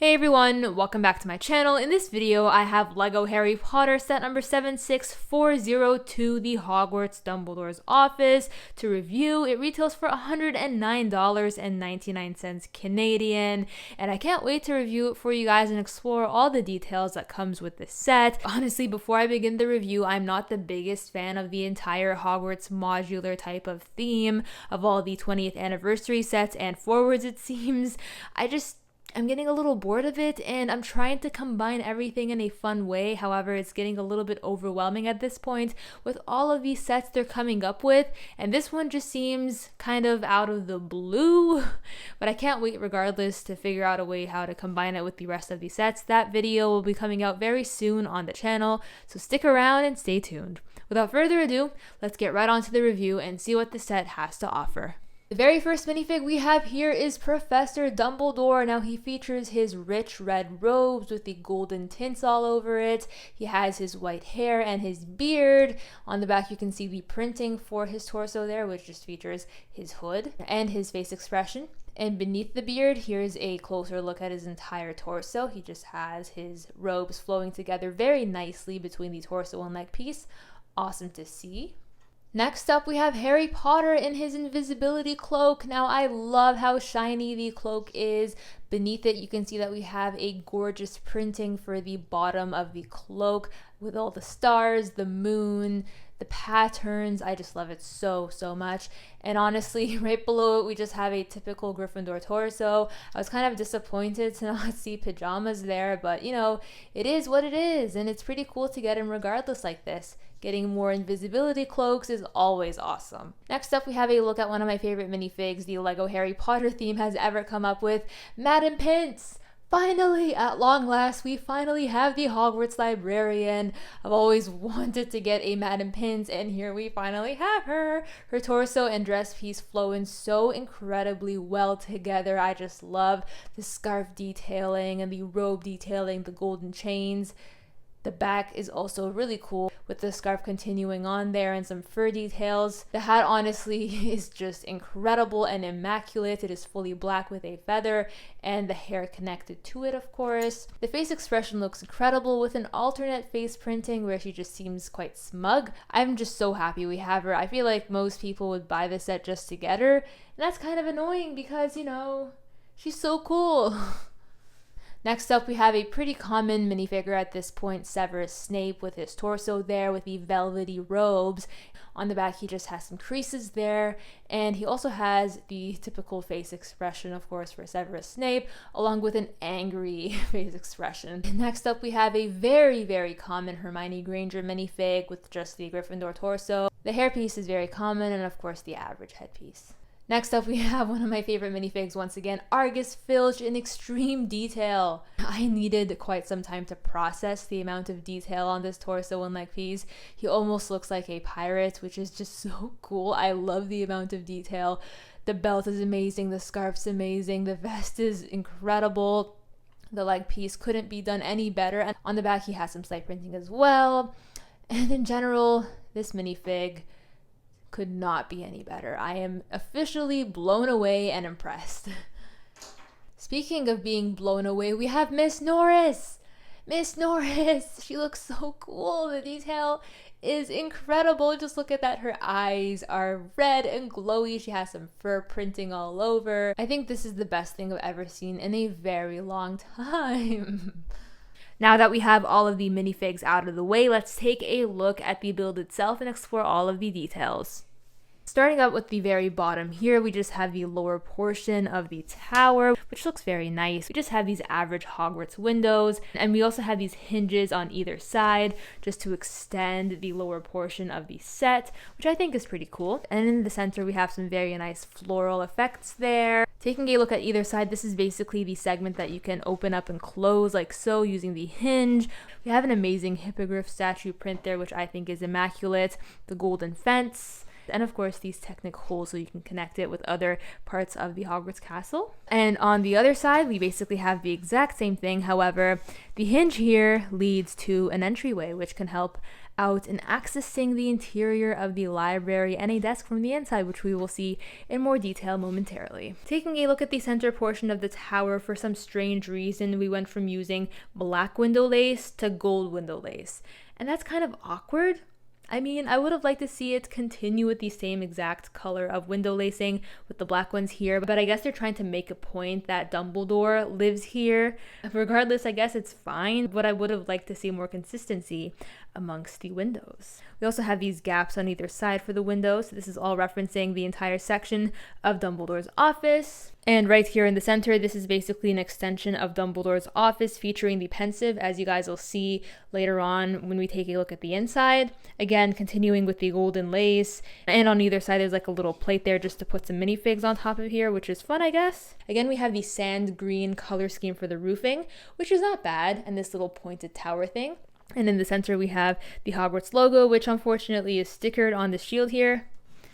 Hey everyone, welcome back to my channel. In this video, I have LEGO Harry Potter set number 76402, the Hogwarts Dumbledore's Office, to review. It retails for $109.99 Canadian, and I can't wait to review it for you guys and explore all the details that comes with this set. Honestly, before I begin the review, I'm not the biggest fan of the entire Hogwarts modular type of theme of all the 20th anniversary sets and forwards, it seems. I'm getting a little bored of it, and I'm trying to combine everything in a fun way. However, it's getting a little bit overwhelming at this point with all of these sets they're coming up with, and this one just seems kind of out of the blue, but I can't wait regardless to figure out a way how to combine it with the rest of these sets. That video will be coming out very soon on the channel, so stick around and stay tuned. Without further ado, let's get right on to the review and see what the set has to offer. The very first minifig we have here is Professor Dumbledore. Now he features his rich red robes with the golden tints all over it. He has his white hair and his beard. On the back you can see the printing for his torso there, which just features his hood and his face expression. And beneath the beard, here's a closer look at his entire torso. He just has his robes flowing together very nicely between the torso and leg piece. Awesome to see. Next up, we have Harry Potter in his invisibility cloak. Now, I love how shiny the cloak is. Beneath it, you can see that we have a gorgeous printing for the bottom of the cloak with all the stars, the moon, the patterns. I just love it so much. And honestly, right below it, we just have a typical Gryffindor torso. I was kind of disappointed to not see pajamas there, but you know, it is what it is, and it's pretty cool to get him regardless like this. Getting more invisibility cloaks is always awesome. Next up, we have a look at one of my favorite minifigs the LEGO Harry Potter theme has ever come up with, Madam Pince. Finally, at long last, we finally have the Hogwarts librarian. I've always wanted to get a Madam Pince, and here we finally have her. Her torso and dress piece flow in so incredibly well together. I just love the scarf detailing and the robe detailing, the golden chains. The back is also really cool with the scarf continuing on there and some fur details. The hat honestly is just incredible and immaculate. It is fully black with a feather and the hair connected to it, of course. The face expression looks incredible with an alternate face printing where she just seems quite smug. I'm just so happy we have her. I feel like most people would buy this set just to get her, and that's kind of annoying because, you know, she's so cool. Next up, we have a pretty common minifigure at this point, Severus Snape, with his torso there with the velvety robes. On the back, he just has some creases there, and he also has the typical face expression, of course, for Severus Snape, along with an angry face expression. Next up, we have a very common Hermione Granger minifig with just the Gryffindor torso. The hairpiece is very common, and of course, the average headpiece. Next up, we have one of my favorite minifigs once again, Argus Filch in extreme detail. I needed quite some time to process the amount of detail on this torso and leg piece. He almost looks like a pirate, which is just so cool. I love the amount of detail. The belt is amazing, the scarf's amazing, the vest is incredible. The leg piece couldn't be done any better. And on the back, he has some slight printing as well. And in general, this minifig could not be any better. I am officially blown away and impressed. Speaking of being blown away, we have Miss Norris. Miss Norris, she looks so cool. The detail is incredible. Just look at that. Her eyes are red and glowy. She has some fur printing all over. I think this is the best thing I've ever seen in a very long time. Now that we have all of the minifigs out of the way, let's take a look at the build itself and explore all of the details. Starting out with the very bottom here, we just have the lower portion of the tower, which looks very nice. We just have these average Hogwarts windows, and we also have these hinges on either side just to extend the lower portion of the set, which I think is pretty cool. And in the center, we have some very nice floral effects there. Taking a look at either side, this is basically the segment that you can open up and close like so using the hinge. We have an amazing hippogriff statue print there, which I think is immaculate. The golden fence. And of course these Technic holes so you can connect it with other parts of the Hogwarts castle. And on the other side, we basically have the exact same thing. However, the hinge here leads to an entryway, which can help out and accessing the interior of the library and a desk from the inside, which we will see in more detail momentarily. Taking a look at the center portion of the tower, for some strange reason, we went from using black window lace to gold window lace. And that's kind of awkward. I mean, I would have liked to see it continue with the same exact color of window lacing with the black ones here, but I guess they're trying to make a point that Dumbledore lives here. Regardless, I guess it's fine, but I would have liked to see more consistency amongst the windows. We also have these gaps on either side for the windows. So this is all referencing the entire section of Dumbledore's office. And right here in the center, this is basically an extension of Dumbledore's office featuring the pensive, as you guys will see later on when we take a look at the inside. Again, continuing with the golden lace. And on either side, there's like a little plate there just to put some minifigs on top of here, which is fun, I guess. Again, we have the sand green color scheme for the roofing, which is not bad, and this little pointed tower thing. And in the center, we have the Hogwarts logo, which unfortunately is stickered on the shield here.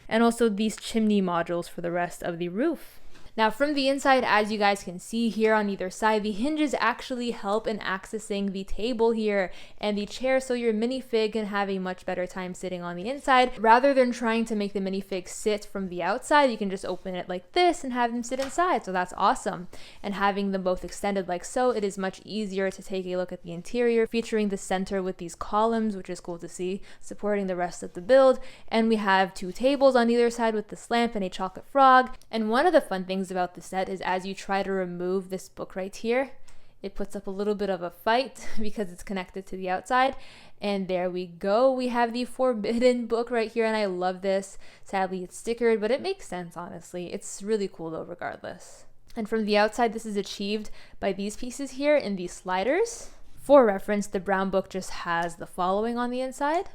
And also these chimney modules for the rest of the roof. Now from the inside, as you guys can see here on either side, the hinges actually help in accessing the table here and the chair, so your minifig can have a much better time sitting on the inside. Rather than trying to make the minifig sit from the outside, you can just open it like this and have them sit inside, so that's awesome. And having them both extended like so, it is much easier to take a look at the interior, featuring the center with these columns, which is cool to see, supporting the rest of the build. And we have two tables on either side with this lamp and a chocolate frog. And one of the fun things about the set is as you try to remove this book right here, it puts up a little bit of a fight because it's connected to the outside. And there we go. We have the forbidden book right here, and I love this. Sadly, it's stickered, but it makes sense, honestly. It's really cool though, regardless. And from the outside, this is achieved by these pieces here in these sliders. For reference, the brown book just has the following on the inside.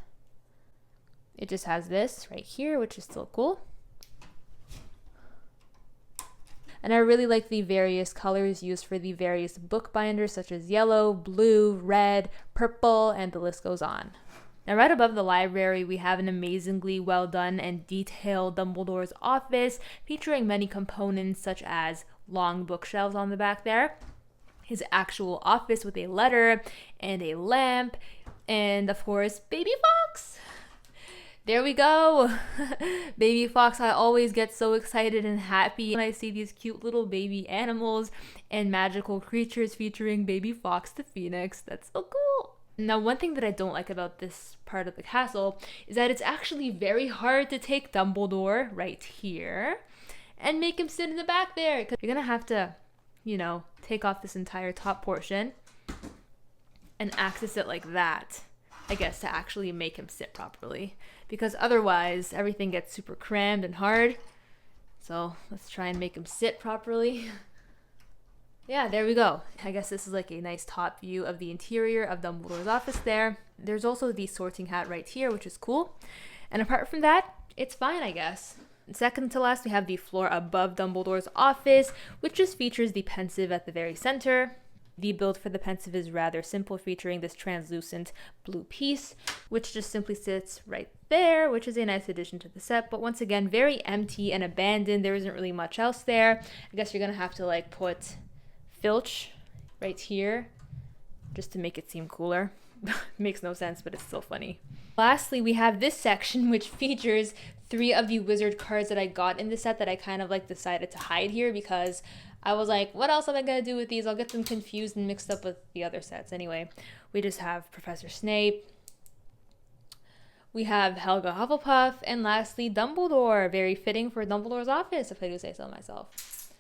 It just has this right here, which is still cool. And I really like the various colors used for the various book binders, such as yellow, blue, red, purple, and the list goes on. Now right above the library, we have an amazingly well done and detailed Dumbledore's office, featuring many components such as long bookshelves on the back there, his actual office with a letter and a lamp, and of course, Baby Fox! There we go. Baby Fox. I always get so excited and happy when I see these cute little baby animals and magical creatures featuring Baby Fox the Phoenix. That's so cool. Now, one thing that I don't like about this part of the castle is that it's actually very hard to take Dumbledore right here and make him sit in the back there, because you're gonna have to, you know, take off this entire top portion and access it like that, I guess, to actually make him sit properly, because otherwise everything gets super crammed and hard. So let's try and make him sit properly. Yeah, there we go. I guess this is like a nice top view of the interior of Dumbledore's office there. There's also the sorting hat right here, which is cool. And apart from that, it's fine, I guess. Second to last, we have the floor above Dumbledore's office, which just features the pensive at the very center. The build for the pensive is rather simple, featuring this translucent blue piece, which just simply sits right there, which is a nice addition to the set, but once again, very empty and abandoned. There isn't really much else there. I guess you're gonna have to like put Filch right here just to make it seem cooler. Makes no sense, but it's still funny. Lastly, we have this section, which features 3 of the wizard cards that I got in the set that I kind of like decided to hide here, because I was like, what else am I going to do with these? I'll get them confused and mixed up with the other sets. Anyway, we just have Professor Snape. We have Helga Hufflepuff. And lastly, Dumbledore. Very fitting for Dumbledore's office, if I do say so myself.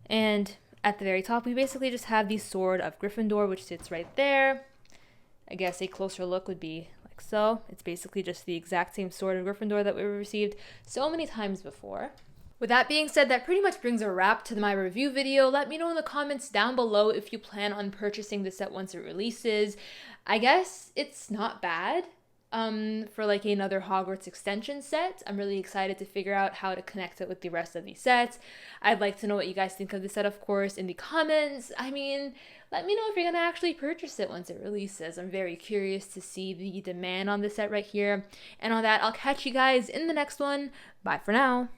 And at the very top, we basically just have the Sword of Gryffindor, which sits right there. I guess a closer look would be like so. It's basically just the exact same Sword of Gryffindor that we received so many times before. With that being said, that pretty much brings a wrap to my review video. Let me know in the comments down below if you plan on purchasing the set once it releases. I guess it's not bad for like another Hogwarts extension set. I'm really excited to figure out how to connect it with the rest of these sets. I'd like to know what you guys think of the set, of course, in the comments. I mean, let me know if you're going to actually purchase it once it releases. I'm very curious to see the demand on this set right here. And on that, I'll catch you guys in the next one. Bye for now.